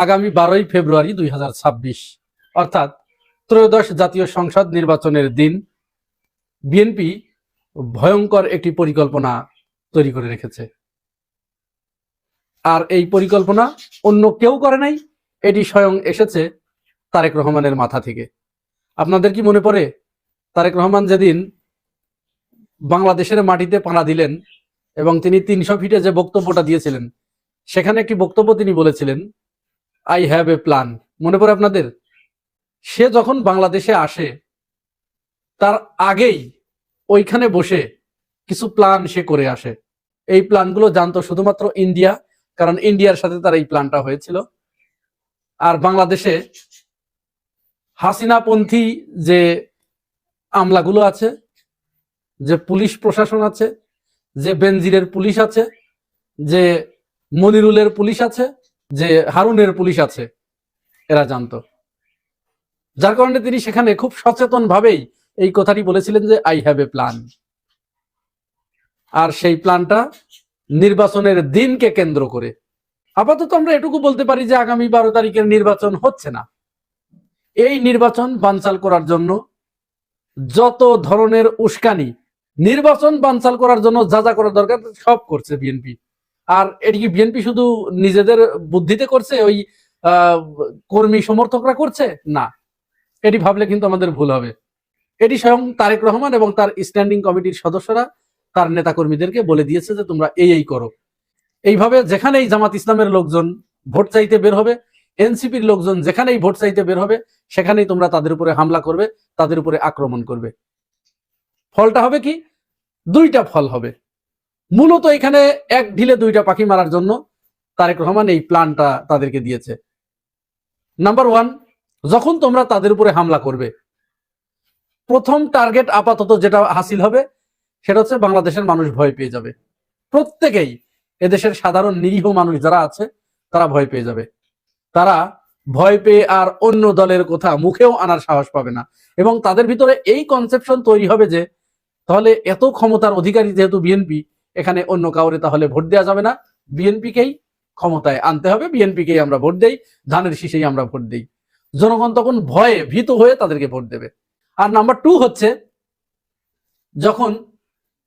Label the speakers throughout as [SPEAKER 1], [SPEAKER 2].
[SPEAKER 1] আগামী 12ই ফেব্রুয়ারি 2026 অর্থাৎ ত্রয়োদশ জাতীয় সংসদ নির্বাচনের দিন বিএনপি ভয়ঙ্কর একটি পরিকল্পনা তৈরি করে রেখেছে। আর এই পরিকল্পনা অন্য কেউ করে নাই, এটি স্বয়ং এসেছে তারেক রহমানের মাথা থেকে। আপনাদের কি মনে পড়ে তারেক রহমান যেদিন বাংলাদেশের মাটিতে পাড়া দিলেন এবং তিনি 300 ফিটে যে বক্তব্যটা দিয়েছিলেন, সেখানে একটি বক্তব্য তিনি বলেছিলেন, আই হ্যাভ এ প্ল্যান। মনে পড়ে আপনাদের? সে যখন বাংলাদেশে আসে তার আগেই ওইখানে বসে কিছু প্ল্যান সে করে আসে। এই প্ল্যানগুলো জানতো শুধুমাত্র ইন্ডিয়া, কারণ ইন্ডিয়ার সাথে তার এই প্ল্যানটা হয়েছিল। আর বাংলাদেশে হাসিনাপন্থী যে আমলাগুলো আছে, যে পুলিশ প্রশাসন আছে, যে বেনজিরের পুলিশ আছে, যে মনিরুলের পুলিশ আছে, যে হারুনের পুলিশ আছে, এরা জানতো। যার কারণে তিনি সেখানে খুব সচেতন ভাবেই এই কথাটি বলেছিলেন যে আই হ্যাভ এ প্ল্যান। আর সেই প্ল্যানটা নির্বাচনের দিনকে কেন্দ্র করে। আপাতত আমরা এটুকু বলতে পারি যে আগামী 12 তারিখের নির্বাচন হচ্ছে না। এই নির্বাচন বানচাল করার জন্য যত ধরনের উস্কানি, নির্বাচন বানচাল করার জন্য যা যা করা দরকার সব করছে বিএনপি। আর এটি কি বিএনপি শুধু নিজেদের বুদ্ধিতে করছে, ওই কর্মী সমর্থকরা করছে? না, এটি ভাবলে কিন্তু আমাদের ভুল হবে। এটি স্বয়ং তারেক রহমান এবং তার স্ট্যান্ডিং কমিটির সদস্যরা তার নেতাকর্মীদেরকে বলে দিয়েছে যে তোমরা এই করো। এইভাবে যেখানেই জামাত ইসলামের লোকজন ভোট চাইতে বের হবে, এনসিপির লোকজন যেখানেই ভোট চাইতে বের হবে, সেখানেই তোমরা তাদের উপরে হামলা করবে, তাদের উপরে আক্রমণ করবে। ফলটা হবে কি? দুইটা ফল হবে। মূলত এখানে এক ঢিলে দুইটা পাখি মারার জন্য তারেক রহমান এই প্ল্যানটা তাদেরকে দিয়েছে। নাম্বার 1, যখন তোমরা তাদের উপরে হামলা করবে, প্রথম টার্গেট আপাতত যেটা হাসিল হবে সেটা হচ্ছে বাংলাদেশের মানুষ ভয় পেয়ে যাবে। প্রত্যেকেই, এদেশের সাধারণ নিরীহ মানুষ যারা আছে তারা ভয় পেয়ে যাবে। তারা ভয় পেয়ে আর অন্য দলের কথা মুখেও আনার সাহস পাবে না। এবং তাদের ভিতরে এই কনসেপশন তৈরি হবে যে তাহলে এত ক্ষমতার অধিকারী যেহেতু বিএনপি, এখানে অন্য কাউরে তাহলে ভোট দেওয়া যাবে না, বিএনপিকেই ক্ষমতায় আনতে হবে, বিএনপিকেই আমরা ভোট দেই, ধানের শীষেই আমরা ভোট দেই। জনগণ তখন ভয়ে ভীত হয়ে তাদেরকে ভোট দেবে। আর নাম্বার 2 হচ্ছে, যখন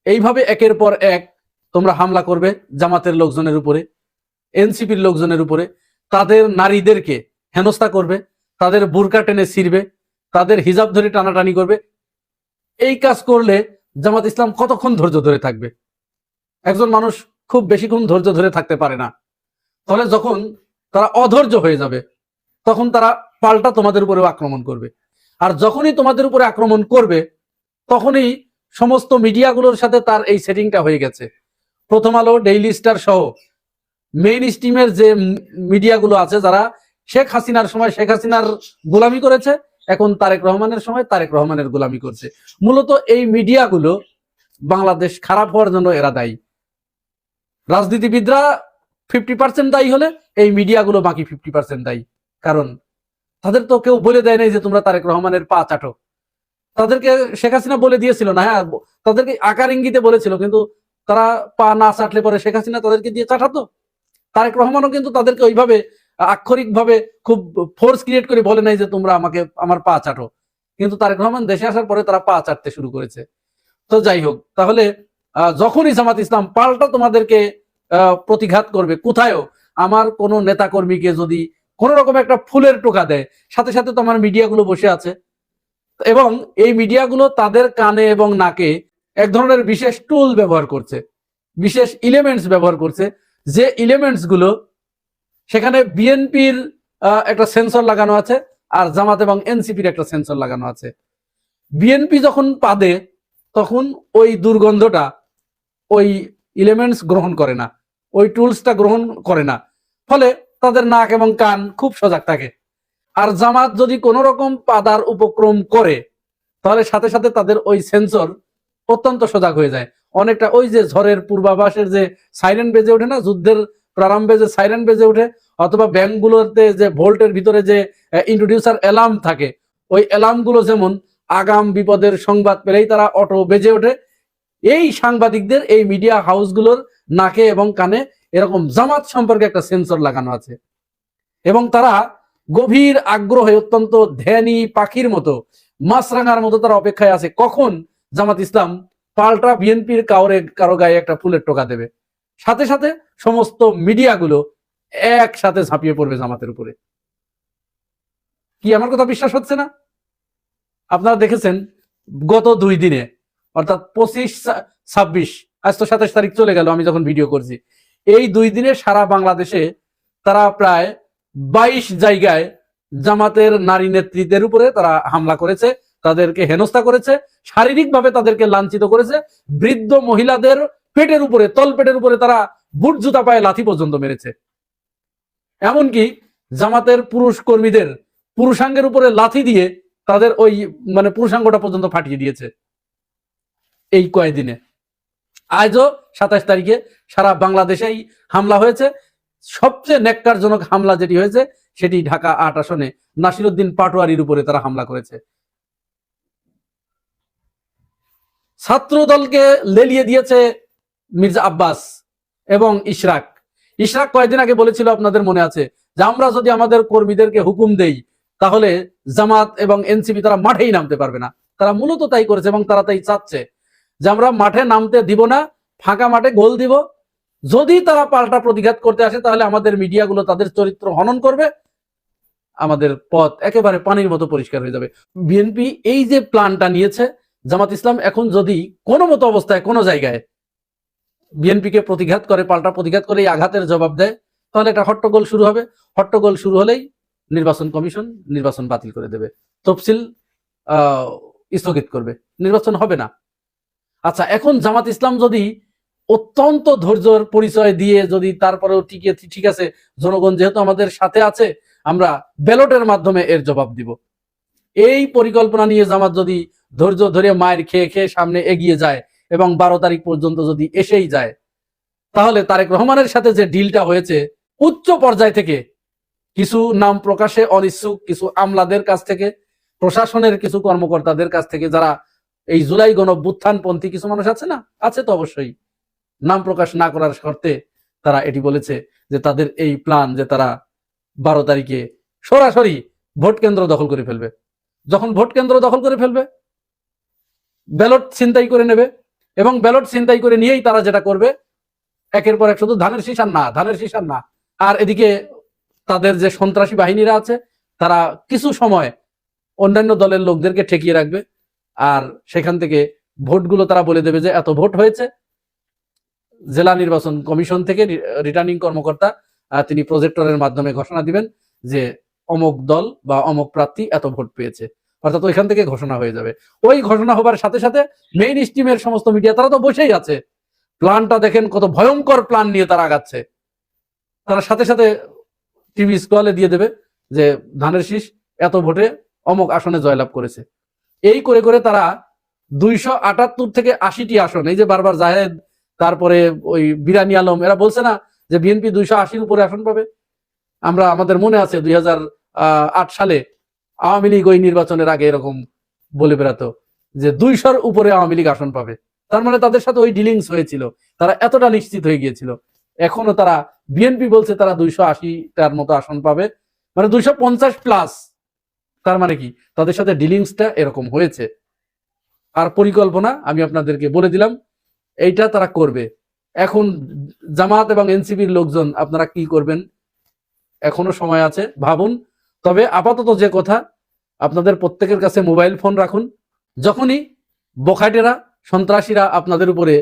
[SPEAKER 1] এইভাবে একের পর এক তোমরা হামলা করবে জামাতের লোকজনের উপরে, এনসিপির লোকজনের উপরে, তাদের নারীদেরকে হেনস্থা করবে, তাদের বুরকা টেনে ছিঁড়বে, তাদের হিজাব ধরে টানাটানি করবে। এই কাজ করলে জামাত ইসলাম কতক্ষণ ধৈর্য ধরে থাকবে? একজন মানুষ খুব বেশিক্ষণ ধৈর্য ধরে থাকতে পারে না। তাহলে যখন তারা অধৈর্য হয়ে যাবে, তখন তারা পাল্টা তোমাদের উপরেও আক্রমণ করবে। আর যখনই তোমাদের উপরে আক্রমণ করবে, তখনই সমস্ত মিডিয়াগুলোর সাথে তার এই সেটিংটা হয়ে গেছে। প্রথম আলো, ডেইলি স্টার সহ মেইন স্ট্রিমের যে মিডিয়াগুলো আছে, যারা শেখ হাসিনার সময় শেখ হাসিনার গোলামি করেছে, এখন তারেক রহমানের সময় তারেক রহমানের গোলামি করছে। মূলত এই মিডিয়াগুলো বাংলাদেশ খারাপ হওয়ার জন্য এরা দায়ী। রাজনীতিবিদরা 50% দায়ী হলে এই মিডিয়াগুলো বাকি 50% দায়ী। কারণ তাদের তো কেউ বলে দেয় নাই যে তোমরা তারেক রহমানের পা চাটো। তাদেরকে শেখ হাসিনা বলে দিয়েছিল না, হ্যাঁ, তাদেরকে আকার ইঙ্গিতে বলেছিল, কিন্তু তারা পা না চাটলে পরে শেখ হাসিনা তাদেরকে দিয়ে চাটাতো। তারেক রহমানও কিন্তু তাদেরকে ওইভাবে আক্ষরিক ভাবে খুব ফোর্স ক্রিয়েট করে বলে নাই যে তোমরা আমাকে আমার পা চাটো। কিন্তু তারেক রহমান দেশে আসার পরে তারা পা চাটতে শুরু করেছে। তো যাই হোক, তাহলে যখনই জামাত ইসলাম পাল্টা তোমাদেরকে প্রতিঘাত করবে, কোথায়ও আমার কোন নেতা কর্মীকে যদি কোন রকম একটা ফুলের টোকা দেয়, সাথে সাথে তো আমার মিডিয়াগুলো বসে আছে, এবং এই মিডিয়াগুলো তাদের কানে এবং নাকে এক ধরনের বিশেষ টুল ব্যবহার করছে, বিশেষ এলিমেন্টস ব্যবহার করছে, যে এলিমেন্টস গুলো সেখানে বিএনপির একটা সেন্সর লাগানো আছে, আর জামাত এবং এনসিপির একটা সেন্সর লাগানো আছে। বিএনপি যখন পাদে, তখন ওই দুর্গন্ধটা ওই এলিমেন্টস গ্রহণ করে না, ওই টুলসটা গ্রহণ করে না, ফলে তাদের নাক এবং কান খুব সজাগ থাকে। আর জামাত যদি কোন রকম পাদার উপক্রম করে, তাহলে সাথে সাথে তাদের ওই সেন্সর অত্যন্ত সজাগ হয়ে যায়। অনেকটা ওই যে ঝড়ের পূর্বাভাসের যে সাইরেন বেজে ওঠে না, যুদ্ধের প্রারম্ভে যে সাইরেন বেজে ওঠে, অথবা ব্যাংকগুলোতে যে ভোল্টের ভিতরে যে ইন্ট্রোডিউসার অ্যালার্ম থাকে, ওই অ্যালার্মগুলো যেমন আগাম বিপদের সংবাদ পেলেই তারা অটো বেজে ওঠে, এই সাংবাদিকদের এই মিডিয়া হাউসগুলোর নাকে এবং কানে এরকম জামাত সম্পর্কে একটা সেন্সর লাগানো আছে। এবং তারা গভীর আগ্রহে অত্যন্ত ধ্যানী পাখির মতো মাছরাঙার মতো তারা অপেক্ষায় আছে কখন জামাত ইসলাম পাল্টা বিএনপির কারো গায়ে একটা ফুলের টোকা দেবে। সাথে সাথে সমস্ত মিডিয়াগুলো একসাথে ঝাঁপিয়ে পড়বে জামাতের উপরে। কি আমার কথা বিশ্বাস হচ্ছে না? আপনারা দেখেছেন গত 2 দিনে, অর্থাৎ 25-26, আজ তো 27 তারিখ চলে গেল আমি যখন ভিডিও করছি, এই 2 দিনে সারা বাংলাদেশে তারা প্রায় 22 জায়গায় জামাতের নারী নেতৃত্বের উপরে তারা হামলা করেছে, তাদেরকে হেনস্থা করেছে, শারীরিকভাবে তাদেরকে লাঞ্ছিত করেছে। বৃদ্ধ মহিলাদের পেটের উপরে, তলপেটের উপরে তারা বুট জুতা পায়ে লাথি পর্যন্ত মেরেছে। এমনকি জামাতের পুরুষ কর্মীদের পুরুষাঙ্গের উপরে লাথি দিয়ে তাদের ওই পুরুষাঙ্গটা পর্যন্ত ফাটিয়ে দিয়েছে এই কয়েকদিনে। আজও 27 তারিখে সারা বাংলাদেশেই হামলা হয়েছে। সবচেয়ে নেককারজনক হামলা যেটি হয়েছে সেটি ঢাকা 8 আসনে নাসিরউদ্দিন পাটোয়ারির উপরে তারা হামলা করেছে। ছাত্র দলকে লেলিয়ে দিয়েছে মির্জা আব্বাস এবং ইশরাক। কয়েকদিন আগে বলেছিল, আপনাদের মনে আছে, যে আমরা যদি আমাদের কর্মীদেরকে হুকুম দেই তাহলে জামাত এবং এনসিপি তারা মাঠেই নামতে পারবে না। তারা মূলত তাই করেছে এবং তারা তাই চাচ্ছে যে আমরা মাঠে নামতে দিব না, ফাঁকা মাঠে গোল দিব। যদি তারা পাল্টা প্রতিঘাত করতে আসে তাহলে আমাদের মিডিয়াগুলো তাদের চরিত্র হনন করবে, আমাদের পথ একেবারে পানির মতো পরিষ্কার হয়ে যাবে। বিএনপি এই যে প্ল্যানটা নিয়েছে, জামাত ইসলাম এখন যদি কোনো মতো অবস্থায় কোনো জায়গায় বিএনপিকে প্রতিঘাত করে, পাল্টা প্রতিঘাত করে এই আঘাতের জবাব দেয়, তাহলে একটা হট্টগোল শুরু হবে। হট্টগোল শুরু হলেই নির্বাচন কমিশন নির্বাচন বাতিল করে দেবে, তফসিল স্থগিত করবে, নির্বাচন হবে না। আচ্ছা, এখন জামাত ইসলাম যদি অত্যন্ত ধৈর্যের পরিচয় দিয়ে যদি তারপরেও ঠিক আছে, জনগণ যেহেতু আমাদের সাথে আছে, আমরা ব্যালটের মাধ্যমে এর জবাব দিব, এই পরিকল্পনা নিয়ে জামাত যদি ধৈর্য ধরে মায়ের খেয়ে খেয়ে সামনে এগিয়ে যায় এবং 12 তারিখ পর্যন্ত যদি এসেই যায়, তাহলে তারেক রহমানের সাথে যে ডিলটা হয়েছে উচ্চ পর্যায় থেকে কিছু নাম প্রকাশে অনিচ্ছুক কিছু আমলাদের কাছ থেকে, প্রশাসনের কিছু কর্মকর্তাদের কাছ থেকে, যারা এই জুলাই গণঅভ্যুত্থানপন্থী কিছু মানুষ আছে না, আছে তো অবশ্যই, নাম প্রকাশ না করার শর্তে তারা এটি বলেছে যে তাদের এই প্ল্যান যে তারা 12 তারিখে সরাসরি ভোট কেন্দ্র দখল করে ফেলবে। যখন ভোট কেন্দ্র দখল করে ফেলবে, ব্যালট ছিনতাই করে নেবে, এবং ব্যালট ছিনতাই করে নিয়েই তারা যেটা করবে, একের পর এক শুধু ধানের শীষ আর না। আর এদিকে তাদের যে সন্ত্রাসী বাহিনীরা আছে তারা কিছু সময় অন্যান্য দলের লোকদেরকে ঠেকিয়ে রাখবে, আর সেখান থেকে ভোটগুলো তারা বলে দেবে যে এত ভোট হয়েছে। জেলা নির্বাচন কমিশন থেকে রিটার্নিং কর্মকর্তা তিনি প্রজেক্টরের মাধ্যমে ঘোষণা দিবেন যে অমুক দল বা অমুক প্রার্থী এত ভোট পেয়েছে, অর্থাৎ ওইখান থেকে ঘোষণা হয়ে যাবে। ওই ঘোষণা হবার সাথে সাথে মেইন স্ট্রিমের সমস্ত মিডিয়া তারা তো বসেই আছে, প্ল্যানটা দেখেন কত ভয়ঙ্কর প্ল্যান নিয়ে তারা আগাচ্ছে। তারা সাথে সাথে টিভি স্ক্রলে দিয়ে দেবে যে ধানের শীষ এত ভোটে অমুক আসনে জয়লাভ করেছে। এই করে করে তারা 278 থেকে 80টি আসন, এই যে বারবার জাহেদ, তারপরে ওই বিরানি আলম, এরা বলছে না যে বিএনপি 280-র উপরে আসন পাবে। আমাদের মনে আছে 2008 সালে আওয়ামী লীগ ওই নির্বাচনের আগে এরকম বলে বেড়াতো যে 200-র উপরে আওয়ামী লীগ আসন পাবে। তার মানে তাদের সাথে ওই ডিলিংস হয়েছিল, তারা এতটা নিশ্চিত হয়ে গিয়েছিল। এখনো তারা, বিএনপি বলছে তারা 280টার মতো আসন পাবে, মানে 250+। তার মানে কি তাদের সাথে ডিলিংসটা এরকম হয়েছে। আর পরিকল্পনা আমি আপনাদেরকে বলে দিলাম, এইটা তারা করবে। এখন জামাত এবং এনসিপির লোকজন আপনারা কি করবেন, এখনো সময় আছে, ভাবুন। তবে আপাতত যে কথা, আপনাদের প্রত্যেকের কাছে মোবাইল ফোন রাখুন। যখনই বখাটেরা, সন্ত্রাসীরা আপনাদের উপরে,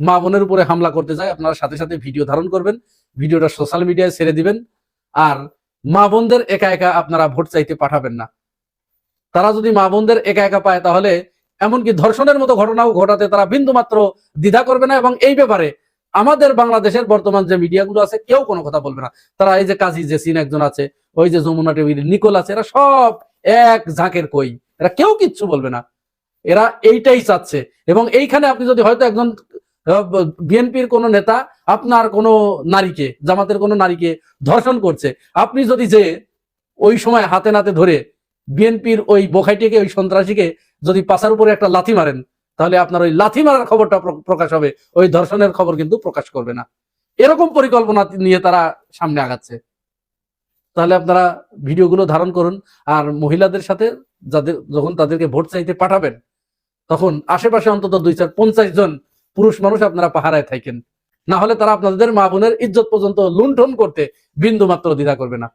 [SPEAKER 1] মা বোনের উপরে হামলা করতে যায়, আপনারা সাথে সাথে ভিডিও ধারণ করবেন, ভিডিওটা সোশ্যাল মিডিয়ায় ছেড়ে দিবেন। আর মা বোনদের একা একা আপনারা ভোট চাইতে পাঠাবেন না। তারা যদি মা বোনদের একা একা পায় তাহলে এমনকি ধর্ষণের মতো ঘটনাও ঘটাতে তারা বিন্দু মাত্র দ্বিধা করবে না, এবং এই ব্যাপারে আমাদের বাংলাদেশের বর্তমান যে মিডিয়াগুলো আছে কেউ কোনো কথা বলবে না। তারা এই যে কাজী জেসিন একজন আছে, ওই যে যমুনা টিভির নিকোল আছে, এরা সব এক ঝাঁকের কই, এরা কেউ কিচ্ছু বলবে না। এরা এইটাই চাচ্ছে। এবং এইখানে আপনি যদি হয়তো একজন বিএনপির কোন নেতা আপনার কোন নারীকে, জামাতের কোন নারীকে ধর্ষণ করছে, আপনি যদি যে ওই সময় হাতে নাতে ধরে বিএনপির ওই বোখাইটিকে, ওই সন্ত্রাসীকে যদি পাছার উপরে একটা লাথি মারেন, তাহলে আপনার ওই লাথি মারার খবরটা প্রকাশ হবে, ওই ধর্ষণের খবর কিন্তু প্রকাশ করবে না। এরকম পরিকল্পনা নিয়ে তারা সামনে আগাচ্ছে। তাহলে আপনারা ভিডিওগুলো ধারণ করুন। আর মহিলাদের সাথে যখন তাদেরকে ভোট চাইতে পাঠাবেন, তখন আশেপাশে অন্তত 2-4-50 জন পুরুষ মানুষ আপনারা পাহারায় থাকেন, না হলে তারা আপনাদের মা বোনের ইজ্জত পর্যন্ত লুণ্ঠন করতে বিন্দু মাত্র দ্বিধা করবে না।